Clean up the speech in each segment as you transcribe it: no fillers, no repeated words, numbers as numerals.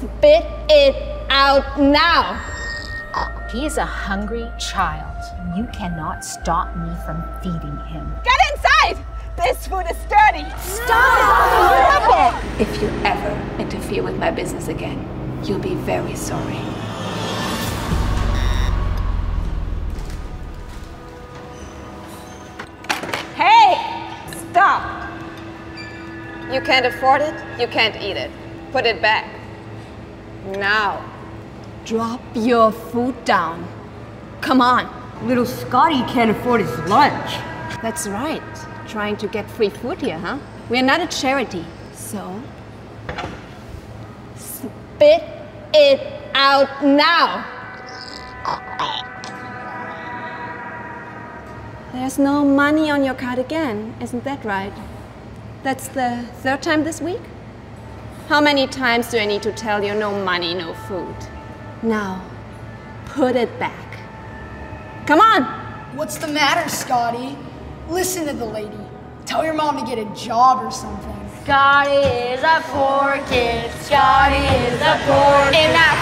Spit it out now! He is a hungry child. You cannot stop me from feeding him. Get inside! This food is dirty! Stop it! If you ever interfere with my business again, you'll be very sorry. Hey! Stop! You can't afford it, you can't eat it. Put it back. Now. Drop your food down. Come on. Little Scotty can't afford his lunch. That's right. Trying to get free food here, huh? We're not a charity, so... Spit it out now! There's no money on your card again, isn't that right? That's the third time this week? How many times do I need to tell you no money, no food? Now, put it back. Come on! What's the matter, Scotty? Listen to the lady. Tell your mom to get a job or something. Scotty is a poor kid. Scotty is a poor kid. Enough!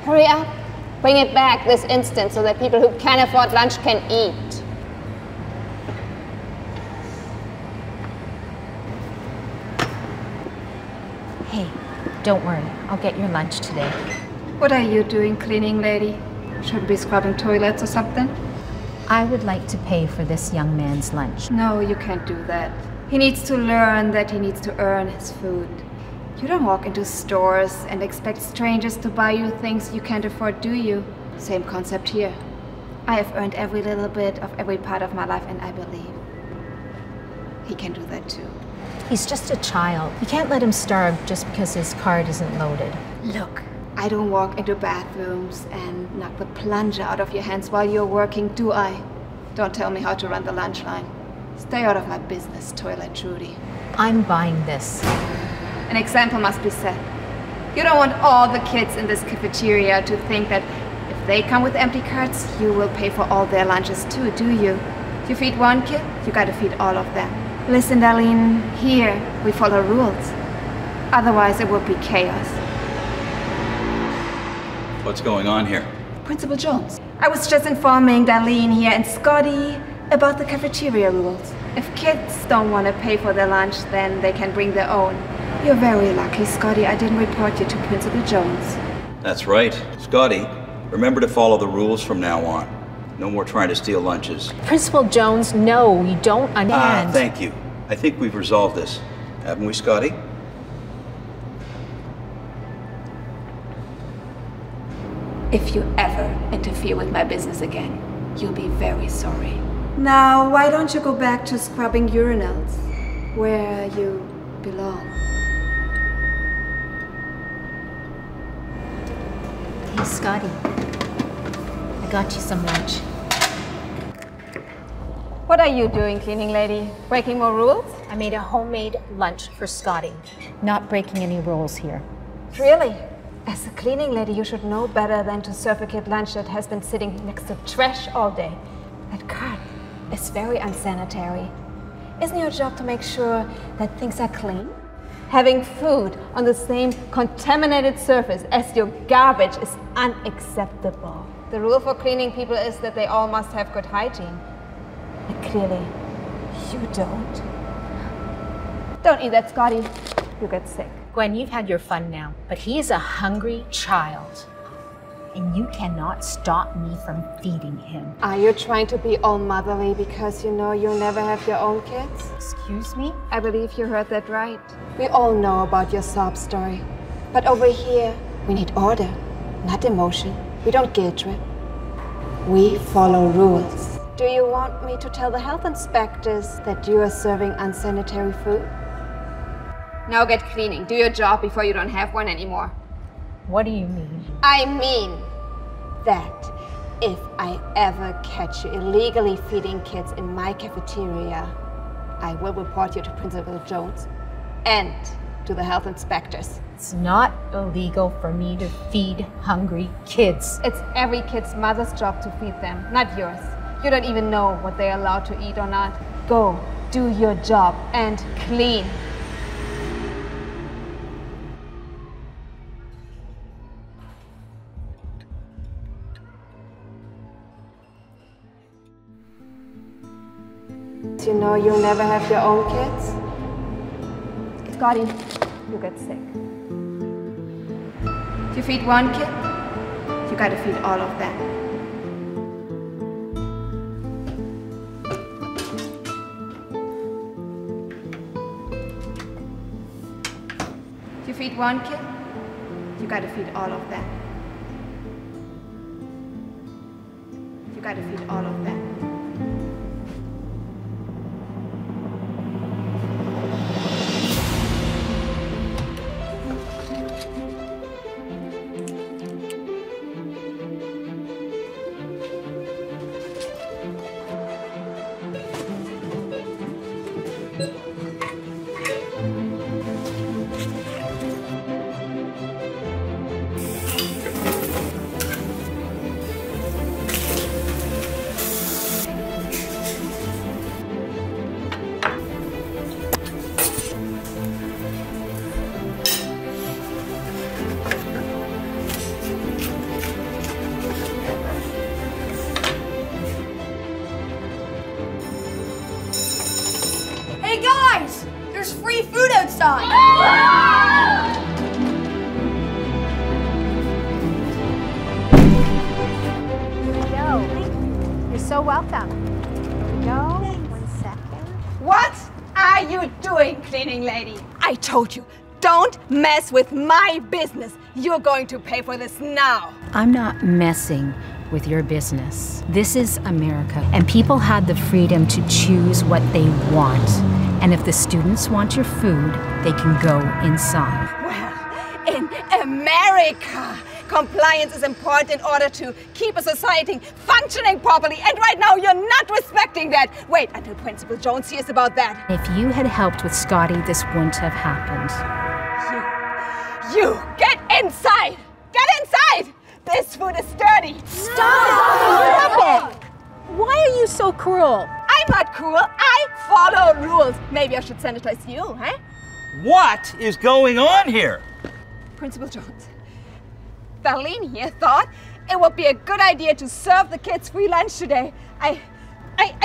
Hurry up. Bring it back this instant so that people who can't afford lunch can eat. Hey, don't worry. I'll get your lunch today. What are you doing, cleaning lady? Should be scrubbing toilets or something? I would like to pay for this young man's lunch. No, you can't do that. He needs to learn that he needs to earn his food. You don't walk into stores and expect strangers to buy you things you can't afford, do you? Same concept here. I have earned every little bit of every part of my life, and I believe he can do that too. He's just a child. You can't let him starve just because his card isn't loaded. Look, I don't walk into bathrooms and knock the plunger out of your hands while you're working, do I? Don't tell me how to run the lunch line. Stay out of my business, Toilet Trudy. I'm buying this. An example must be set. You don't want all the kids in this cafeteria to think that if they come with empty carts, you will pay for all their lunches too, do you? You feed one kid, you gotta feed all of them. Listen, Darlene, here we follow rules. Otherwise it would be chaos. What's going on here? Principal Jones. I was just informing Darlene here and Scotty about the cafeteria rules. If kids don't want to pay for their lunch, then they can bring their own. You're very lucky, Scotty. I didn't report you to Principal Jones. That's right. Scotty, remember to follow the rules from now on. No more trying to steal lunches. Principal Jones, no, you don't understand. Thank you. I think we've resolved this. Haven't we, Scotty? If you ever interfere with my business again, you'll be very sorry. Now, why don't you go back to scrubbing urinals, where you belong? Hey, Scotty. I got you some lunch. What are you doing, cleaning lady? Breaking more rules? I made a homemade lunch for Scotty. Not breaking any rules here. Really? As a cleaning lady, you should know better than to serve a kid lunch that has been sitting next to trash all day. That cart is very unsanitary. Isn't your job to make sure that things are clean? Having food on the same contaminated surface as your garbage is unacceptable. The rule for cleaning people is that they all must have good hygiene. But clearly, you don't. Don't eat that, Scotty. You get sick. Gwen, you've had your fun now, but he is a hungry child. And you cannot stop me from feeding him. Are you trying to be all motherly because you know you'll never have your own kids? Excuse me? I believe you heard that right. We all know about your sob story. But over here, we need order, not emotion. We don't guilt trip. We follow rules. Do you want me to tell the health inspectors that you are serving unsanitary food? Now get cleaning. Do your job before you don't have one anymore. What do you mean? I mean that if I ever catch you illegally feeding kids in my cafeteria, I will report you to Principal Jones and to the health inspectors. It's not illegal for me to feed hungry kids. It's every kid's mother's job to feed them, not yours. You don't even know what they're allowed to eat or not. Go, do your job, and clean. You know you'll never have your own kids? Scotty, you get sick. You feed one kid, you gotta feed all of them. You feed one kid, you gotta feed all of them. You gotta feed all of them. Hey guys! There's free food outside! You're so welcome. Here we go. 1 second. What are you doing, cleaning lady? I told you, don't mess with my business. You're going to pay for this now. I'm not messing with your business. This is America, and people had the freedom to choose what they want. And if the students want your food, they can go inside. Well, in America, compliance is important in order to keep a society functioning properly. And right now, you're not respecting that. Wait until Principal Jones hears about that. If you had helped with Scotty, this wouldn't have happened. You get inside! Get inside! This food is dirty! Stop it! Why are you so cruel? I'm not cruel. I follow rules. Maybe I should sanitize you, huh? What is going on here? Principal Jones, Darlene here thought it would be a good idea to serve the kids free lunch today. I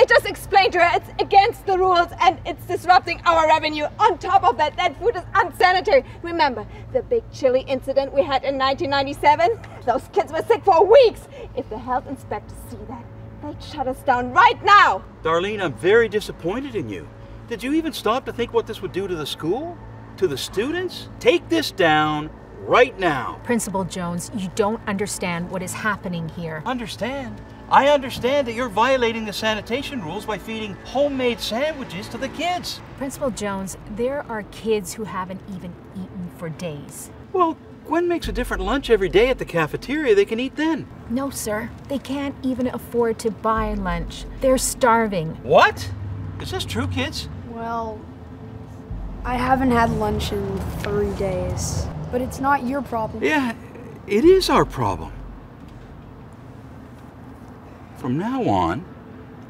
just explained to her it's against the rules and it's disrupting our revenue. On top of that, that food is unsanitary. Remember the big chili incident we had in 1997? Those kids were sick for weeks. If the health inspectors see that, they'd shut us down right now. Darlene, I'm very disappointed in you. Did you even stop to think what this would do to the school? To the students? Take this down right now. Principal Jones, you don't understand what is happening here. Understand? I understand that you're violating the sanitation rules by feeding homemade sandwiches to the kids. Principal Jones, there are kids who haven't even eaten for days. Well, Gwen makes a different lunch every day at the cafeteria. They can eat then. No, sir. They can't even afford to buy lunch. They're starving. What? Is this true, kids? Well, I haven't had lunch in 3 days. But it's not your problem. Yeah, it is our problem. From now on,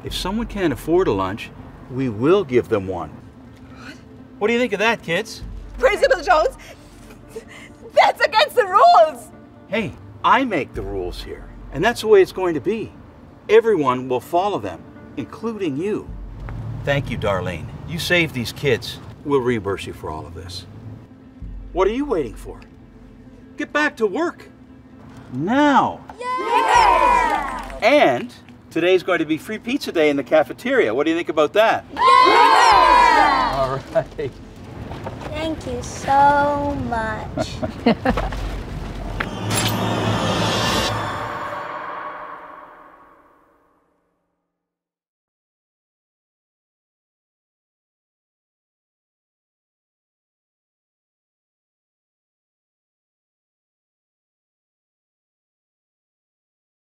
if someone can't afford a lunch, we will give them one. What do you think of that, kids? Principal Jones, that's against the rules. Hey, I make the rules here, and that's the way it's going to be. Everyone will follow them, including you. Thank you, Darlene. You saved these kids. We'll reimburse you for all of this. What are you waiting for? Get back to work. Now. Yeah! And today's going to be free pizza day in the cafeteria. What do you think about that? Yeah! All right. Thank you so much.